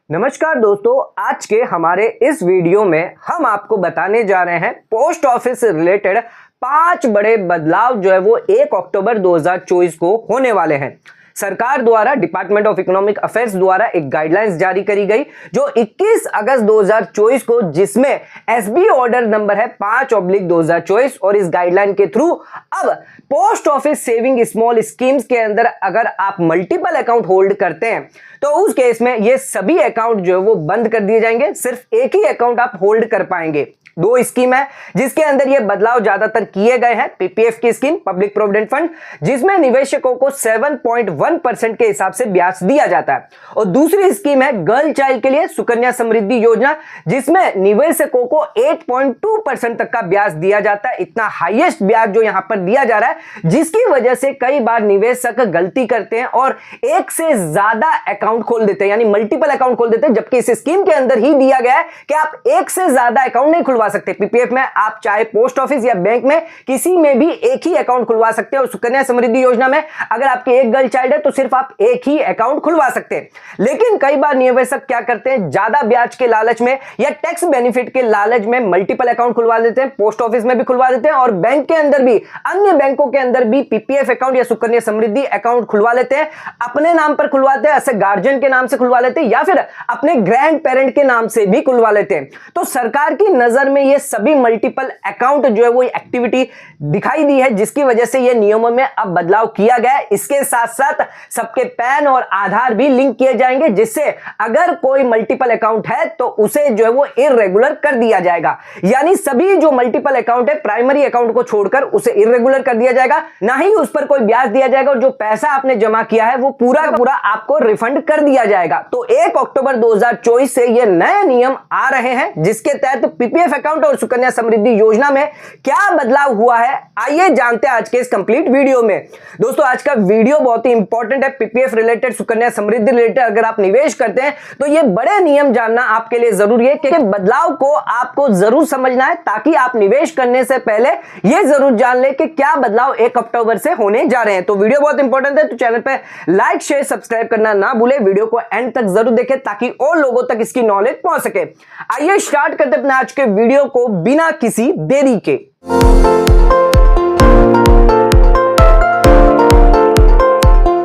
नमस्कार दोस्तों, आज के हमारे इस वीडियो में हम आपको बताने जा रहे हैं पोस्ट ऑफिस से रिलेटेड 5 बड़े बदलाव जो है वो 1 अक्टूबर 2024 को होने वाले हैं। सरकार द्वारा डिपार्टमेंट ऑफ इकोनॉमिक अफेयर्स द्वारा एक गाइडलाइंस जारी करी गई जो 21 अगस्त 2024 को, जिसमें एसबी ऑर्डर नंबर है 5/2024 और इस गाइडलाइन के थ्रू अब post office saving small schemes के अंदर अगर आप मल्टीपल अकाउंट होल्ड करते हैं तो उस केस में ये सभी अकाउंट जो है वो बंद कर दिए जाएंगे। सिर्फ एक ही अकाउंट आप होल्ड कर पाएंगे। 2 स्कीम है जिसके अंदर ये बदलाव ज्यादातर किए गए हैं। पीपीएफ की स्कीम, पब्लिक प्रोविडेंट फंड, जिसमें निवेशकों को 7.1% के हिसाब से ब्याज दिया जाता है, और दूसरी स्कीम है गर्ल चाइल्ड के लिए सुकन्या समृद्धि योजना, जिसमें निवेशकों को 8.2% तक का ब्याज दिया जाता है। इतना हाईएस्ट ब्याज जो यहां पर दिया जा रहा है, जिसकी वजह से कई बार निवेशक गलती करते हैं और एक से ज्यादा अकाउंट खोल देते हैं, यानी मल्टीपल अकाउंट खोल देते हैं, जबकि इस स्कीम के अंदर ही दिया गया है कि आप एक से ज्यादा अकाउंट नहीं खुलवा सकते। पीपीएफ में आप चाहे पोस्ट ऑफिस या बैंक में किसी में भी एक ही अकाउंट खुलवा सकते हैं, और सुकन्या समृद्धि योजना में अगर आपके एक गर्ल चाइल्ड है तो सिर्फ आप एक ही अकाउंट खुलवा सकते हैं। लेकिन कई बार निवेशक क्या करते हैं, ज्यादा ब्याज के लालच में या टैक्स बेनिफिट के लालच में मल्टीपल अकाउंट खुलवा देते हैं। पोस्ट ऑफिस में भी खुलवा देते हैं और बैंक के अंदर भी, अन्य बैंकों के अंदर भी पीपीएफ अकाउंट या सुकन्या समृद्धि अकाउंट खुलवा लेते हैं। अपने नाम पर खुलवाते हैं, ऐसे गार्जियन के नाम से खुलवा लेते हैं, या फिर अपने ग्रैंड पेरेंट के नाम से भी खुलवा लेते हैं। तो सरकार की नजर में ये सभी मल्टीपल अकाउंट जो है वो एक्टिविटी दिखाई दी है, जिसकी वजह से ये नियमों में अब बदलाव किया गया है। इसके साथ साथ सबके पैन और आधार भी लिंक किए जाएंगे, जिससे अगर कोई मल्टीपल अकाउंट है तो उसे जो है वो इररेगुलर कर दिया जाएगा। यानी सभी जो मल्टीपल अकाउंट है, प्राइमरी अकाउंट को छोड़कर उसे इररेगुलर कर दिया जाएगा, ना ही उस पर कोई ब्याज दिया जाएगा, और जो पैसा आपने जमा किया है वो पूरा का पूरा आपको रिफंड कर दिया जाएगा। तो 1 अक्टूबर 2024 से ये नए नियम आ रहे हैं, जिसके तहत पीपीएफ अकाउंट और सुकन्या समृद्धि योजना में क्या बदलाव हुआ है, आइए जानते हैं आज के इस कंप्लीट वीडियो में। दोस्तों, आज का वीडियो बहुत ही इंपॉर्टेंट है। PPF related, Sukanya Samriddhi related अगर आप निवेश करते हैं तो ये बड़े नियम जानना आपके लिए जरूरी है, क्योंकि बदलाव को आपको जरूर समझना है, ताकि आप निवेश करने से पहले ये जरूर जान ले कि क्या बदलाव 1 अक्टूबर से होने जा रहे हैं। तो वीडियो बहुत इंपॉर्टेंट है, तो चैनल पे लाइक शेयर सब्सक्राइब करना ना भूले। वीडियो को एंड तक जरूर देखें ताकि और लोगों तक इसकी नॉलेज पहुंच सके। आइए स्टार्ट करते हैं अपने आज के वीडियो को बिना किसी देरी के।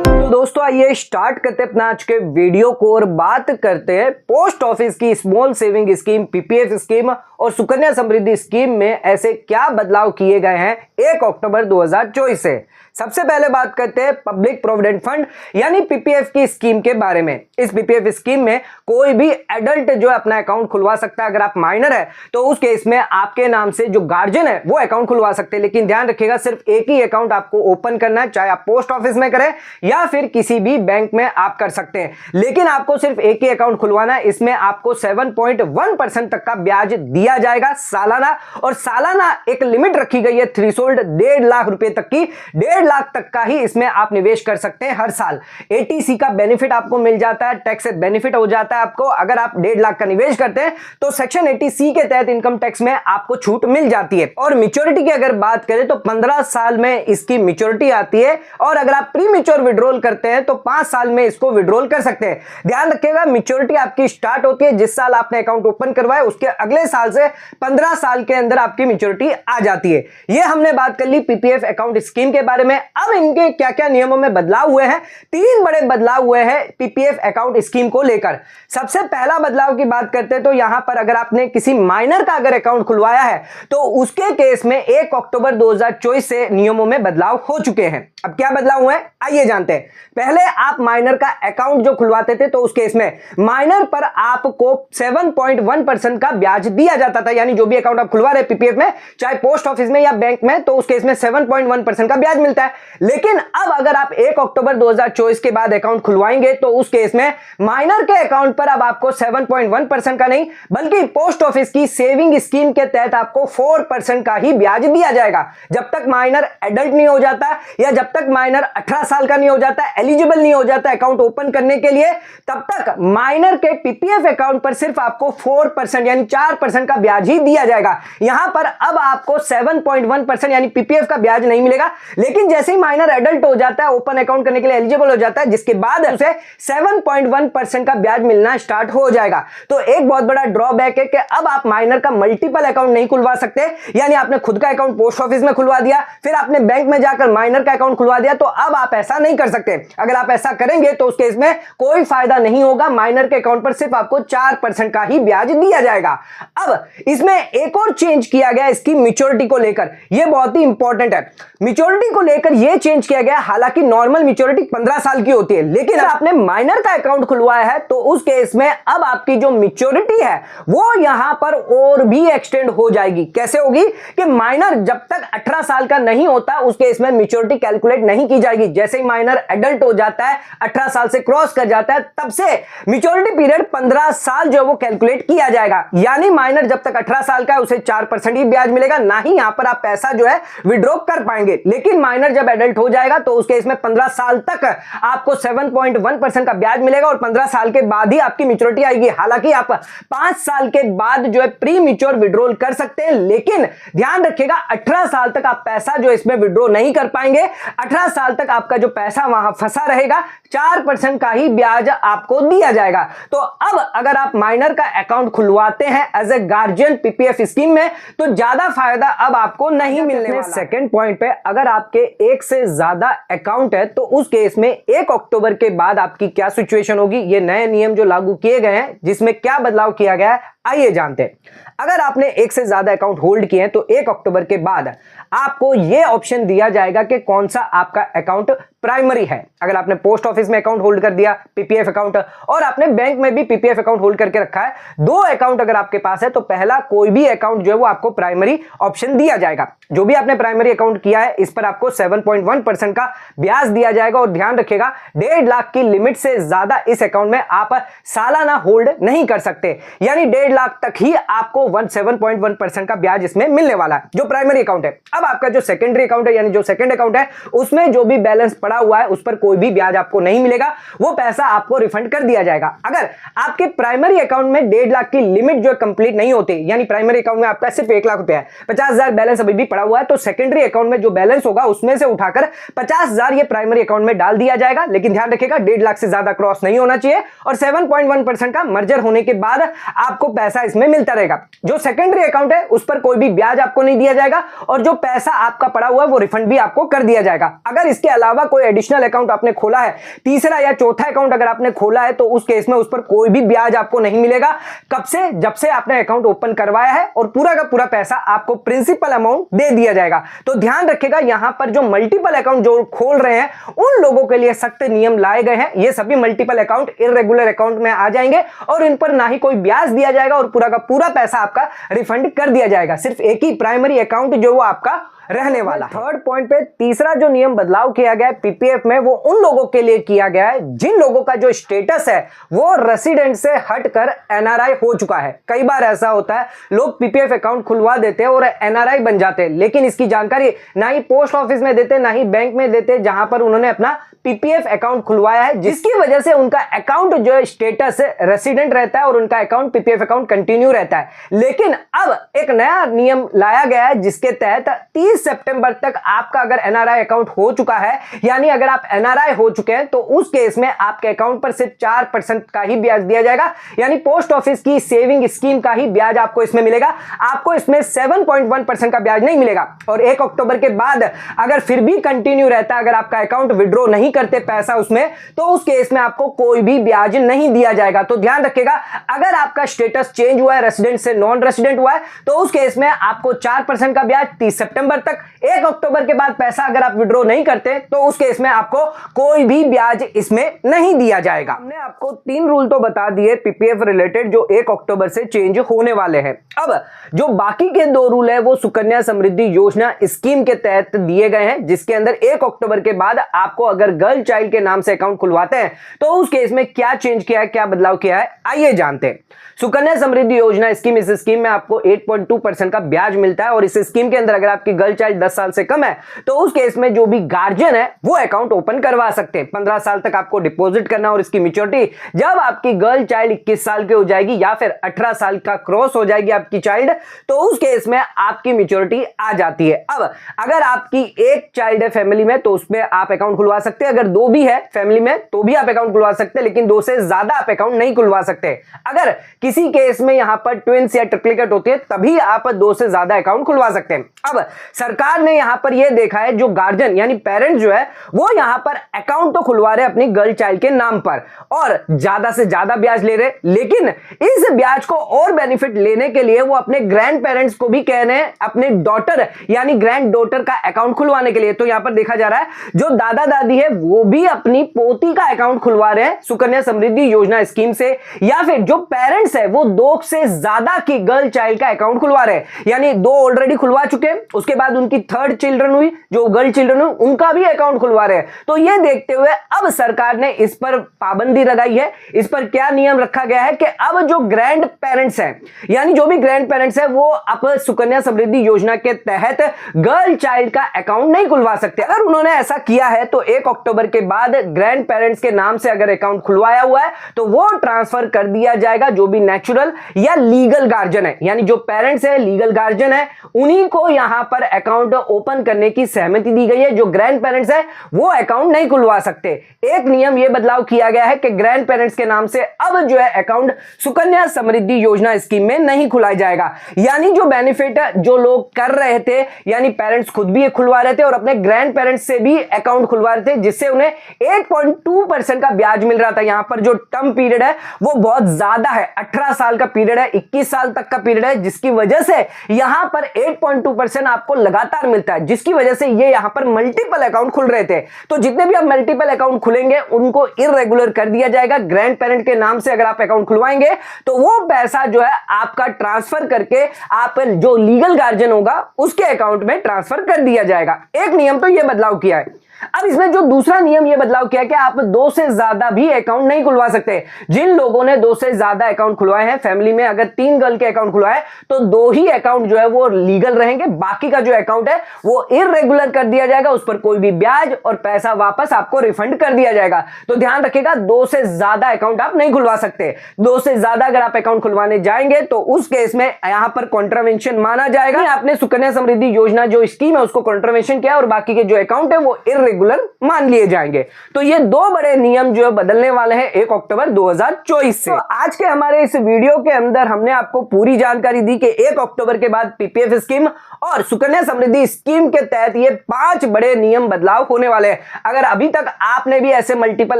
तो दोस्तों, आइए स्टार्ट करते हैं अपना आज के वीडियो को और बात करते हैं पोस्ट ऑफिस की small saving scheme, PPF scheme और सुकन्या समृद्धि स्कीम में ऐसे क्या बदलाव किए गए हैं 1 अक्टूबर 2024 से। सबसे पहले बात करते हैं पब्लिक प्रोविडेंट फंड यानी पीपीएफ की स्कीम के बारे में। इस पीपीएफ स्कीम में कोई भी एडल्ट जो है अपना अकाउंट खुलवा सकता है। अगर आप माइनर है तो उस केस में आपके नाम से जो गार्जियन है वो अकाउंट खुलवा सकते हैं, लेकिन ध्यान रखिएगा सिर्फ एक ही अकाउंट आपको ओपन करना है, चाहे आप पोस्ट ऑफिस में करें या फिर किसी भी बैंक में आप कर सकते हैं, लेकिन आपको सिर्फ एक ही अकाउंट खुलवाना है। इसमें आपको 7.1% तक का ब्याज दिया जाएगा सालाना, और सालाना एक लिमिट रखी गई है, थ्रेशोल्ड 1.5 लाख रुपए तक की, 1.5 लाख तक का ही इसमें आप निवेश कर सकते हैं हर साल। एटीसी का बेनिफिट आपको मिल जाता है, टैक्स बेनिफिट हो जाता है आपको। अगर आप 1.5 लाख का निवेश करते हैं तो सेक्शन 80C के तहत इनकम टैक्स में आपको छूट मिल जाती है। और मैच्योरिटी की अगर बात करें तो 15 साल में इसकी मैच्योरिटी आती है, और अगर आप प्री मैच्योर विड्रॉल करते हैं तो 5 साल में इसको विड्रॉल कर सकते हैं। ध्यान रखिएगा, मैच्योरिटी आपकी स्टार्ट होती है जिस साल आपने अकाउंट ओपन करवाया, उसके अगले साल से 15 साल के अंदर आपकी मैच्योरिटी आ जाती है। यह हमने बात कर ली पीपीएफ अकाउंट स्कीम के बारे में। अब इनके क्या क्या नियमों में बदलाव हुए हैं, 3 बड़े बदलाव हुए हैं पीपीएफ अकाउंट स्कीम को लेकर। सबसे पहला बदलाव की बात करते हैं तो यहां पर अगर आपने किसी माइनर का अगर अकाउंट खुलवाया है तो उसके केस में 1 अक्टूबर 2024 से नियमों में बदलाव हो चुके हैं। अब क्या बदलाव हुए हैं आइए जानते हैं। पहले आप माइनर का अकाउंट जो खुलवाते थे तो उस केस में माइनर पर आपको 7.1% का ब्याज दिया जाता था, यानी जो भी अकाउंट आप खुलवा रहे पीपीएफ में, चाहे पोस्ट ऑफिस में या बैंक में, तो उस केस में 7.1% का ब्याज मिलता है। लेकिन अब अगर आप 1 अक्टूबर 2024 के बाद अकाउंट खुलवाएंगे तो उस केस में माइनर के अकाउंट पर अब आपको 7.1% का नहीं, बल्कि पोस्ट ऑफिस की सेविंग स्कीम के तहत आपको 4% का ही ब्याज दिया जाएगा, जब तक माइनर एडल्ट नहीं हो जाता या जब तक माइनर 18 साल का नहीं हो जाता, एलिजिबल नहीं हो जाता अकाउंट ओपन करने के लिए, तब तक माइनर के पीपीएफ अकाउंट पर सिर्फ आपको 4% यानी 4% का ब्याज ही दिया जाएगा। यहां पर अब आपको 7.1% यानी पीपीएफ का ब्याज नहीं मिलेगा। लेकिन जैसे ही माइनर एडल्ट हो जाता है, ओपन अकाउंट करने के लिए एलिजिबल हो जाता है, जिसके बाद उसे 7.1% का ब्याज मिलना स्टार्ट हो जाएगा। तो एक बहुत बड़ा ड्रॉबैक है कि अब आप माइनर का मल्टीपल अकाउंट नहीं खुलवा सकते। यानी आपने खुद का अकाउंट पोस्ट ऑफिस में खुलवा दिया, फिर आपने बैंक में जाकर माइनर का अकाउंट खुलवा दिया, तो अब आप ऐसा नहीं कर सकते। अगर आप ऐसा करेंगे तो उस केस में कोई फायदा नहीं होगा। माइनर के अकाउंट पर सिर्फ आपको 4% का ही ब्याज दिया जाएगा। अब इसमें एक और चेंज किया गया इसकी मैच्योरिटी को लेकर, यह बहुत ही इंपॉर्टेंट है। मैच्योरिटी को लेकर यह चेंज किया गया, हालांकि नॉर्मल मैच्योरिटी 15 साल की होती है, लेकिन अगर आपने माइनर का अकाउंट खुलवाया है तो उस केस में अब आपकी जो मैच्योरिटी है वो यहां पर और भी एक्सटेंड हो जाएगी। कैसे होगी कि माइनर जब तक 18 साल का नहीं होता उस केस में मैच्योरिटी कैलकुलेट नहीं की जाएगी। जैसे ही माइनर एडल्ट हो जाता है, 18 साल से क्रॉस कर जाता है, तब से मैच्योरिटी पीरियड 15 साल जो है वो कैलकुलेट किया जाएगा। यानी माइनर जब तक 18 साल का है उसे 4% ही ब्याज मिलेगा, ना ही यहां पर आप पैसा जो है विड्रॉ कर पाएंगे। लेकिन माइनर जब एडल्ट हो जाएगा तो उस केस में 15 साल तक आपको 7.1% का ब्याज मिलेगा और 15 साल के बाद ही आपकी मैच्योरिटी आएगी। हालांकि आप 5 साल के बाद जो है प्री मैच्योर विड्रॉल कर सकते हैं, लेकिन ध्यान रखिएगा 18 साल तक आप पैसा जो इसमें विड्रॉ नहीं कर पाएंगे। 18 साल तक आपका जो पैसा वहां फंसा रहेगा, 4% का ही ब्याज आपको दिया जाएगा। तो अब अगर आप माइनर का अकाउंट खुलवाते हैं as a guardian PPF scheme में तो ज्यादा फायदा अब आपको नहीं मिलने वाला। सेकंड पॉइंट पे, अगर आपके एक से ज्यादा अकाउंट है तो उस केस में 1 अक्टूबर के बाद आपकी क्या सिचुएशन होगी, ये नए नियम जो लागू किए गए हैं जिसमें क्या बदलाव किया गया है, आइए जानते हैं। अगर आपने एक से ज्यादा अकाउंट होल्ड किए हैं तो 1 अक्टूबर के बाद आपको यह ऑप्शन दिया जाएगा कि कौन सा आपका अकाउंट प्राइमरी है। अगर आपने पोस्ट ऑफिस में अकाउंट होल्ड कर दिया पीपीएफ अकाउंट, और आपने बैंक में भी पीपीएफ अकाउंट होल्ड करके रखा है, 2 अकाउंट अगर आपके पास है तो पहला कोई भी अकाउंट जो है वो आपको प्राइमरी ऑप्शन दिया जाएगा। जो भी आपने प्राइमरी अकाउंट किया है इस पर आपको 7.1% का ब्याज दिया जाएगा। और ध्यान रखिएगा 1.5 लाख की लिमिट से ज्यादा इस अकाउंट में आप सालाना होल्ड नहीं कर सकते, यानी 1.5 लाख तक ही आपको 7.1% का ब्याज इसमें मिलने वाला है, जो प्राइमरी अकाउंट है। अब आपका जो सेकेंडरी अकाउंट है यानी जो सेकंड अकाउंट है उसमें जो भी बैलेंस पड़ा हुआ है उस पर कोई भी ब्याज आपको नहीं मिलेगा, वो पैसा आपको रिफंड कर दिया जाएगा। अगर आपके प्राइमरी अकाउंट में 1.5 लाख की लिमिट जो कंप्लीट नहीं होती, यानी प्राइमरी अकाउंट में आपका सिर्फ 1 लाख रुपया है, 50,000 बैलेंस अभी भी पड़ा हुआ है, तो सेकेंडरी अकाउंट में जो बैलेंस होगा उसमें से उठाकर 50,000 ये प्राइमरी अकाउंट में डाल दिया जाएगा। लेकिन ध्यान रखिएगा 1.5 लाख से ज्यादा क्रॉस नहीं होना चाहिए और 7.1% का मर्जर होने के बाद आपको पैसा इसमें मिलता रहेगा। जो सेकेंडरी अकाउंट है उस पर कोई भी ब्याज आपको नहीं दिया जाएगा और जो पैसा आपका पड़ा हुआ है वो रिफंड भी आपको कर दिया जाएगा। अगर इसके अलावा कोई एडिशनल अकाउंट आपने खोला है, तीसरा या चौथा अकाउंट अगर आपने खोला है, तो उस केस में उस पर कोई भी ब्याज आपको नहीं मिलेगा। कब से? जब से आपने अकाउंट ओपन करवाया है और पूरा का पूरा पैसा आपको प्रिंसिपल अमाउंट दे दिया जाएगा। तो ध्यान रखिएगा यहां पर जो मल्टीपल अकाउंट जो खोल रहे हैं उन लोगों के लिए सख्त नियम लाए गए हैं। ये सभी मल्टीपल अकाउंट इर्रेगुलर अकाउंट में आ जाएंगे और इन पर ना ही कोई ब्याज दिया जाएगा और पूरा का पूरा पैसा आपका रिफंड कर दिया जाएगा। सिर्फ एक ही प्राइमरी अकाउंट जो वो आपका रहने वाला। थर्ड पॉइंट पे तीसरा जो नियम बदलाव किया गया है पीपीएफ में, वो उन लोगों के लिए किया गया है जिन लोगों का जो स्टेटस है वो रेसिडेंट से हटकर एनआरआई हो चुका है। कई बार ऐसा होता है लोग पीपीएफ अकाउंट खुलवा देते हैं और एनआरआई बन जाते हैं, लेकिन इसकी जानकारी ना ही पोस्ट ऑफिस में देते ना ही बैंक में देते जहां पर उन्होंने अपना पीपीएफ अकाउंट खुलवाया है, जिसकी वजह से उनका अकाउंट जो स्टेटस रेसिडेंट रहता है और उनका अकाउंट पीपीएफ अकाउंट कंटिन्यू रहता है। लेकिन अब एक नया नियम लाया गया है जिसके तहत 30 सितंबर तक आपका अगर एनआरआई अकाउंट हो चुका है, यानी अगर आप एनआरआई हो चुके हैं, तो उस केस में आपके अकाउंट पर सिर्फ 4% का ही ब्याज दिया जाएगा, यानी पोस्ट ऑफिस की सेविंग स्कीम का ही ब्याज आपको इसमें मिलेगा। आपको इसमें 7.1% का ब्याज नहीं मिलेगा। और 1 अक्टूबर के बाद अगर फिर भी कंटिन्यू रहता है, अगर आपका अकाउंट विड्रॉ नहीं करते पैसा उसमें, तो उस केस में आपको कोई भी ब्याज नहीं दिया जाएगा। तो ध्यान रखिएगा अगर आपका स्टेटस चेंज हुआ है, रेसिडेंट से नॉन रेसिडेंट हुआ है, तो उस केस में आपको 4% का ब्याज 30 सितंबर तक, 1 अक्टूबर के बाद पैसा अगर आप विड्रॉ नहीं करते तो उस केस में आपको कोई भी ब्याज इसमें नहीं दिया जाएगा। हमने आपको 3 रूल तो बता दिए पीपीएफ रिलेटेड जो 1 अक्टूबर से चेंज होने वाले हैं। अब जो बाकी के 2 रूल है वो सुकन्या समृद्धि योजना स्कीम के तहत दिए गए हैं, जिसके अंदर 1 अक्टूबर के बाद आपको अगर गर्ल चाइल्ड के नाम से अकाउंट खुलवाते हैं तो उस केस में क्या चेंज किया है, क्या बदलाव किया है, आइए जानते हैं। सुकन्या समृद्धि योजना स्कीम, इस स्कीम में आपको 8.2% का ब्याज मिलता है और इस स्कीम के अंदर अगर आपकी गर्ल चाइल्ड 10 साल से कम है तो उस केस में जो भी गार्जियन है वो अकाउंट ओपन करवा सकते हैं। 15 साल तक आपको डिपॉजिट करना और इसकी मैच्योरिटी जब आपकी गर्ल चाइल्ड 21 साल की हो जाएगी या फिर 18 साल का क्रॉस हो जाएगी आपकी चाइल्ड, तो उस केस में आपकी मैच्योरिटी आ जाती है। अब अगर आपकी एक चाइल्ड है फैमिली में तो उसमें आप अकाउंट खुलवा सकते हैं, अगर दो भी है फैमिली में तो भी आप अकाउंट खुलवा सकते हैं, लेकिन दो से ज्यादा आप अकाउंट नहीं खुलवा सकते। अगर किसी केस में यहां पर ट्विंस या ट्रिप्लिकेट होती है तभी आप दो से ज्यादा अकाउंट खुलवा सकते हैं। अब सरकार ने यहां पर यह देखा है जो गार्जियन यानी पेरेंट्स जो है वो यहां पर अकाउंट तो खुलवा रहे अपनी गर्ल चाइल्ड के नाम पर और ज्यादा से ज्यादा ब्याज ले रहे, लेकिन इस ब्याज को और बेनिफिट लेने के लिए वो अपने ग्रैंड पेरेंट्स को भी कह रहे हैं अपने डॉटर यानी ग्रैंड डॉटर का अकाउंट खुलवाने के लिए। तो यहां पर देखा जा रहा है जो दादा दादी है वो भी अपनी पोती का अकाउंट खुलवा रहे हैं सुकन्या समृद्धि योजना स्कीम से, या फिर जो पेरेंट्स है वो 2 से ज्यादा की गर्ल चाइल्ड का अकाउंट खुलवा रहे हैं, यानी 2 ऑलरेडी खुलवा चुके हैं, उसके बाद उनकी 3rd चिल्ड्रन हुई जो गर्ल चिल्ड्रन हुई उनका भी अकाउंट खुलवा रहे हैं। तो यह देखते हुए अब सरकार ने इस पर पाबंदी लगाई है। इस पर क्या नियम रखा गया है कि अब जो ग्रैंड पेरेंट्स हैं यानी जो भी ग्रैंड पेरेंट्स है वो अब सुकन्या समृद्धि योजना के तहत गर्ल चाइल्ड का अकाउंट नहीं खुलवा सकते। अगर उन्होंने ऐसा किया है तो 1 अक्टूबर के बाद ग्रैंड पेरेंट्स के नाम से अगर अकाउंट खुलवाया हुआ है तो वो ट्रांसफर कर दिया जाएगा जो भी नेचुरल या लीगल गार्जियन है, यानी जो पेरेंट्स है लीगल गार्जियन है उन्हीं को यहां पर अकाउंट ओपन करने की सहमति दी गई है। जो ग्रैंड पेरेंट्स है वो अकाउंट नहीं खुलवा सकते। एक नियम यह बदलाव किया गया है कि ग्रैंड पेरेंट्स के नाम से अब जो है अकाउंट सुकन्या समृद्धि योजना स्कीम में नहीं खुलाया जाएगा, यानी जो बेनिफिट जो लोग कर रहे थे यानी पेरेंट्स खुद भी खुलवा रहे थे और अपने ग्रैंड पेरेंट्स से भी अकाउंट खुलवा रहे थे जिससे उन्हें 8.2% का ब्याज मिल रहा था। यहां पर जो टर्म पीरियड है वो बहुत ज्यादा है, 18 साल का पीरियड है, 21 साल तक का पीरियड है, जिसकी वजह से यहां पर 8.2% आपको लगातार मिलता है, जिसकी वजह से ये यहां पर मल्टीपल अकाउंट खुल रहे थे। तो जितने भी आप मल्टीपल अकाउंट खुलेंगे उनको इररेगुलर कर दिया जाएगा। ग्रैंड पेरेंट के नाम से अगर आप अकाउंट खुलवाएंगे तो वो पैसा जो है आपका ट्रांसफर करके आप जो लीगल गार्जियन होगा उसके अकाउंट में ट्रांसफर कर दिया जाएगा। एक नियम तो ये बदलाव किया है। अब इसमें जो दूसरा नियम ये बदलाव किया कि आप 2 से ज्यादा भी अकाउंट नहीं खुलवा सकते। जिन लोगों ने 2 से ज्यादा अकाउंट खुलवाए हैं फैमिली में, अगर 3 गर्ल के अकाउंट खुलवाए तो 2 ही अकाउंट जो है वो लीगल रहेंगे, बाकी का जो अकाउंट है वो इररेगुलर कर दिया जाएगा, उस पर कोई भी ब्याज और पैसा वापस आपको रिफंड कर दिया जाएगा। तो ध्यान रखिएगा 2 से ज्यादा अकाउंट आप नहीं खुलवा सकते। 2 से ज्यादा अगर आप अकाउंट खुलवाने जाएंगे तो उस केस में यहां पर कॉन्ट्रावेंशन माना जाएगा। आपने सुकन्या समृद्धि योजना जो स्कीम है उसको कॉन्ट्रावेंशन किया और बाकी के जो अकाउंट है वो इररेगुलर मान लिए जाएंगे। तो ये 2 बड़े नियम जो बदलने वाले हैं 1 अक्टूबर 2024 से। तो आज के हमारे इस वीडियो के अंदर हमने आपको पूरी जानकारी दी कि 1 अक्टूबर के बाद पीपीएफ स्कीम और सुकन्या समृद्धि स्कीम के तहत ये 5 बड़े नियम बदलाव होने वाले हैं। अगर अभी तक आपने भी ऐसे मल्टीपल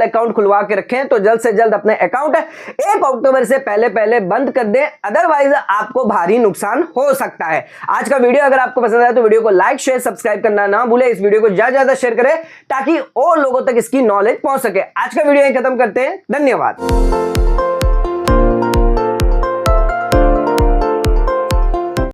अकाउंट खुलवा के रखे हैं तो जल्द से जल्द अपने अकाउंट 1 अक्टूबर से पहले बंद कर दें, अदरवाइज आपको भारी नुकसान हो सकता है। आज का वीडियो अगर आपको पसंद आया तो वीडियो को लाइक शेयर सब्सक्राइब करना ना भूले। इस वीडियो को ज्यादा शेयर करें ताकि और लोगों तक इसकी नॉलेज पहुंच सके। आज का वीडियो यहीं खत्म करते हैं, धन्यवाद।